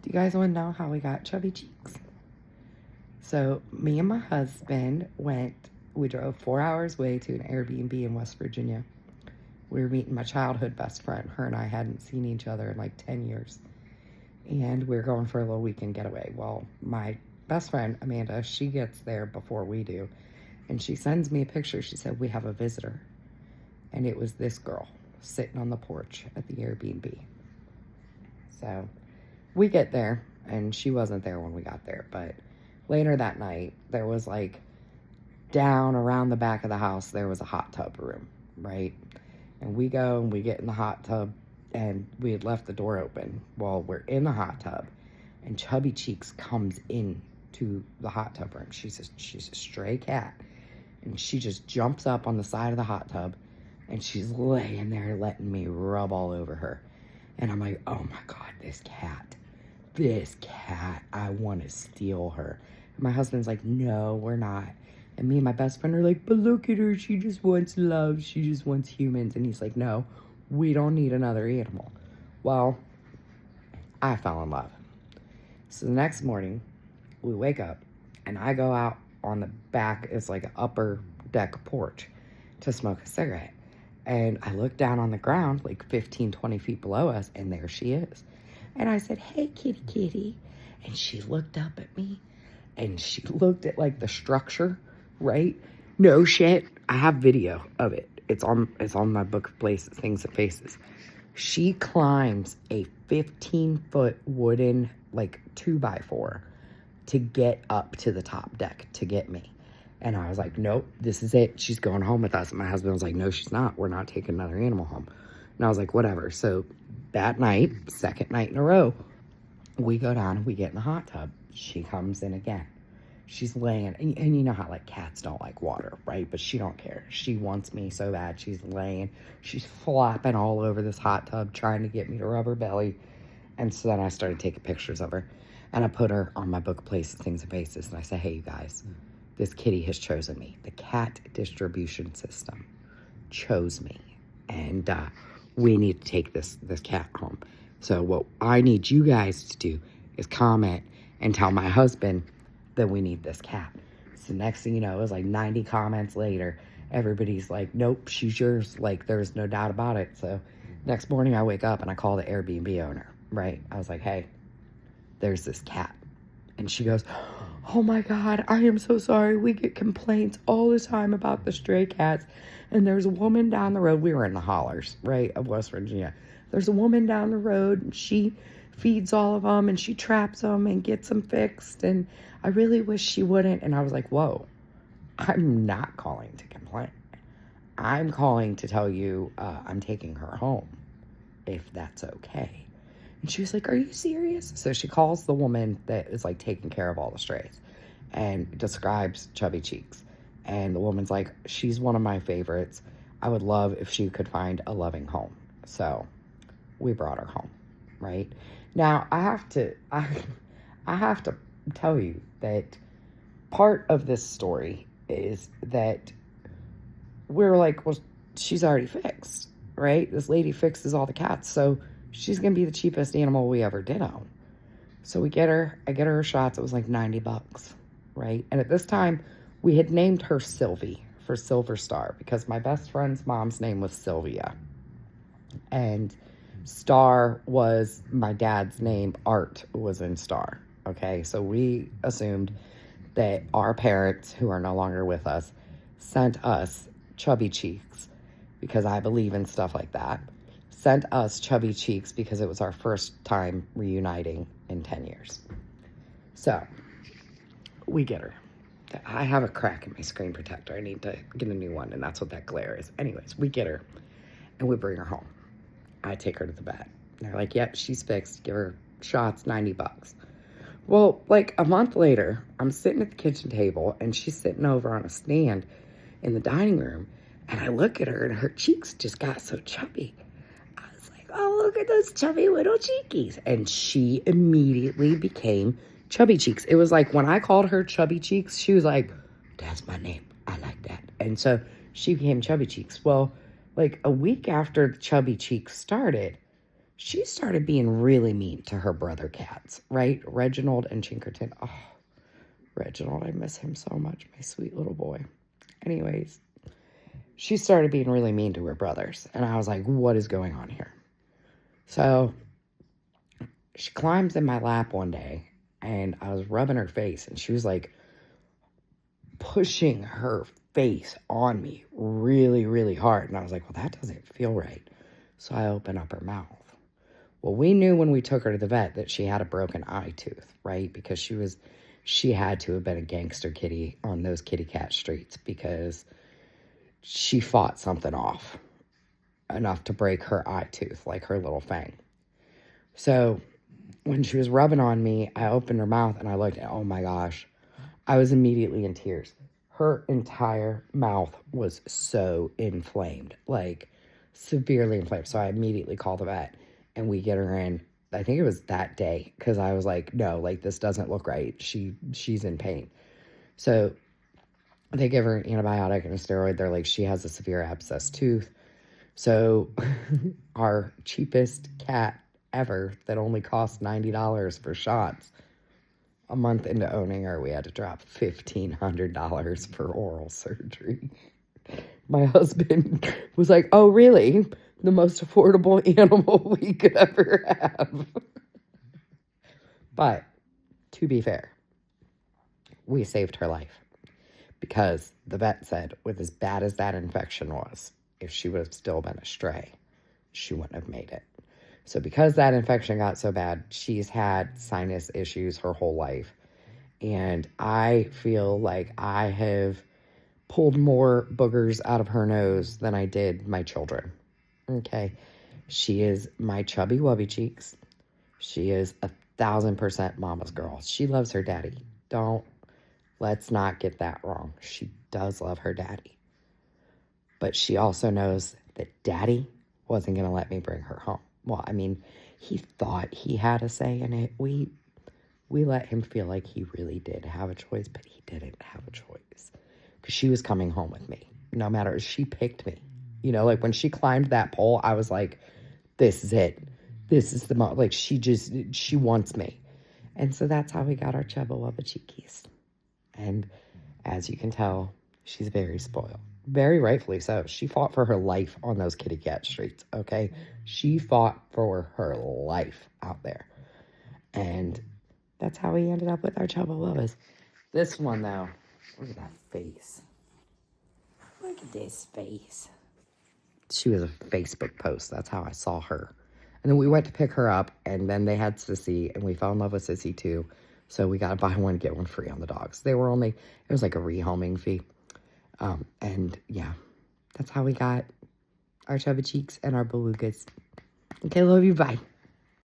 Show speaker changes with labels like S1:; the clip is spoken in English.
S1: Do you guys want to know how we got chubby cheeks? So me and my husband we drove 4 hours away to an Airbnb in West Virginia. We were meeting my childhood best friend. Her and I hadn't seen each other in like 10 years. And we were going for a little weekend getaway. Well, my best friend, Amanda, she gets there before we do. And she sends me a picture. She said, we have a visitor. And it was this girl sitting on the porch at the Airbnb. So we get there, and she wasn't there when we got there. But later that night, there was like down around the back of the house, there was a hot tub room, right? And we go and we get in the hot tub, and we had left the door open. Well, we're in the hot tub, and Chubby Cheeks comes in to the hot tub room. She's a stray cat, and she just jumps up on the side of the hot tub, and she's laying there letting me rub all over her. And I'm like, oh my God, this cat, I want to steal her. And my husband's like, no, we're not. And me and my best friend are like, but look at her, she just wants love, she just wants humans. And he's like, no, we don't need another animal. Well, I fell in love. So the next morning, we wake up, and I go out on the back, it's like an upper deck porch, to smoke a cigarette. And I look down on the ground, like 15, 20 feet below us, and there she is. And I said, hey, kitty, kitty. And she looked up at me, and she looked at, like, the structure, right? No shit. I have video of it. It's on my book of places, things and faces. She climbs a 15-foot wooden, like, 2x4 to get up to the top deck to get me. And I was like, nope, this is it. She's going home with us. And my husband was like, no, she's not. We're not taking another animal home. And I was like, whatever. So that night, second night in a row, we go down and we get in the hot tub. She comes in again. She's laying, and you know how, like, cats don't like water, right? But she don't care. She wants me so bad. She's laying. She's flopping all over this hot tub trying to get me to rub her belly. And so then I started taking pictures of her. And I put her on my book of places, things and faces. And I said, hey, you guys, this kitty has chosen me. The cat distribution system chose me. And we need to take this cat home. So what I need you guys to do is comment and tell my husband that we need this cat. So next thing you know, it was like 90 comments later. Everybody's like, nope, she's yours. Like, there's no doubt about it. So next morning I wake up and I call the Airbnb owner, right? I was like, hey, there's this cat. And she goes, oh my God, I am so sorry. We get complaints all the time about the stray cats. And there's a woman down the road. We were in the hollers, right, of West Virginia. There's a woman down the road, and she feeds all of them, and she traps them and gets them fixed. And I really wish she wouldn't. And I was like, whoa, I'm not calling to complain. I'm calling to tell you I'm taking her home, if that's okay. And she was like, are you serious? So she calls the woman that is, like, taking care of all the strays and describes Chubby Cheeks. And the woman's like, she's one of my favorites. I would love if she could find a loving home. So we brought her home, right? Now, I have to tell you that part of this story is that we're like, well, she's already fixed, right? This lady fixes all the cats, so she's going to be the cheapest animal we ever did own. So I get her her shots. It was like $90, right? And at this time, we had named her Sylvie for Silver Star because my best friend's mom's name was Sylvia. And Star was my dad's name. Art was in Star. Okay, so we assumed that our parents, who are no longer with us, sent us Chubby Cheeks because I believe in stuff like that. Sent us Chubby Cheeks because it was our first time reuniting in 10 years. So we get her. I have a crack in my screen protector. I need to get a new one, and that's what that glare is. Anyways, we get her, and we bring her home. I take her to the vet. They're like, yep, she's fixed. Give her shots, $90. Well, like a month later, I'm sitting at the kitchen table, and she's sitting over on a stand in the dining room, and I look at her, and her cheeks just got so chubby. I was like, oh, look at those chubby little cheekies. And she immediately became Chubby Cheeks. It was like when I called her Chubby Cheeks, she was like, that's my name. I like that. And so she became Chubby Cheeks. Well, like a week after the Chubby Cheeks started, she started being really mean to her brother cats, right? Reginald and Chinkerton. Oh, Reginald, I miss him so much, my sweet little boy. Anyways, she started being really mean to her brothers, and I was like, what is going on here? So she climbs in my lap one day, and I was rubbing her face, and she was like pushing her face on me really, really hard. And I was like, well, that doesn't feel right. So I opened up her mouth. Well, we knew when we took her to the vet that she had a broken eye tooth, right? Because she had to have been a gangster kitty on those kitty cat streets, because she fought something off enough to break her eye tooth, like her little fang. So when she was rubbing on me, I opened her mouth and I looked at, oh my gosh, I was immediately in tears. Her entire mouth was so inflamed, like severely inflamed. So I immediately called the vet, and we get her in. I think it was that day, because I was like, no, like, this doesn't look right. She's in pain. So they give her an antibiotic and a steroid. They're like, she has a severe abscessed tooth. So our cheapest cat ever, that only cost $90 for shots, a month into owning her, we had to drop $1,500 for oral surgery. My husband was like, oh, really? The most affordable animal we could ever have. But to be fair, we saved her life, because the vet said, with as bad as that infection was, if she would have still been a stray, she wouldn't have made it. So because that infection got so bad, she's had sinus issues her whole life. And I feel like I have pulled more boogers out of her nose than I did my children. Okay. She is my chubby wubby cheeks. She is 1,000% mama's girl. She loves her daddy. Let's not get that wrong. She does love her daddy. But she also knows that daddy wasn't going to let me bring her home. Well, I mean, he thought he had a say in it. We let him feel like he really did have a choice, but he didn't have a choice. Because she was coming home with me. No matter, she picked me. You know, like when she climbed that pole, I was like, this is it. This is the like, she wants me. And so that's how we got our Chubba Wubba Cheekies. And as you can tell, she's very spoiled. Very rightfully so. She fought for her life on those kitty cat streets, okay? She fought for her life out there. And that's how we ended up with our Chubba Wubbas. This one, though, look at that face. Look at this face. She was a Facebook post. That's how I saw her. And then we went to pick her up, and then they had Sissy, and we fell in love with Sissy, too. So we got to buy one, get one free on the dogs. They were only, it was like a rehoming fee. And yeah, that's how we got our Chubba Cheeks and our Belugas. Okay, love you, bye.